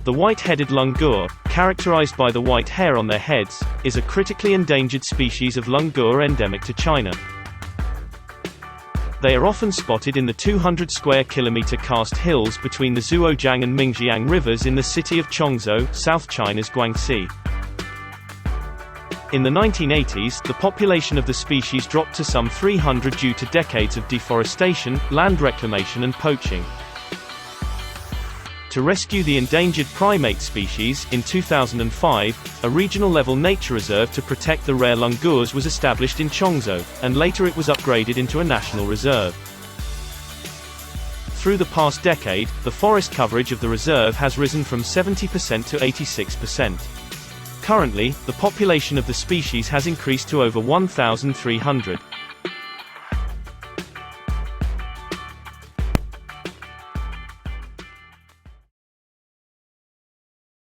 The white-headed langur, characterized by the white hair on their heads, is a critically endangered species of langur endemic to China. They are often spotted in the 200 square kilometer karst hills between the Zhuojiang and Mingjiang rivers in the city of Chongzhou, South China's Guangxi. In the 1980s, the population of the species dropped to some 300 due to decades of deforestation, land reclamation and poaching. To rescue the endangered primate species, in 2005, a regional-level nature reserve to protect the rare langurs was established in Chongzhou, and later it was upgraded into a national reserve. Through the past decade, the forest coverage of the reserve has risen from 70% to 86%. Currently, the population of the species has increased to over 1,300.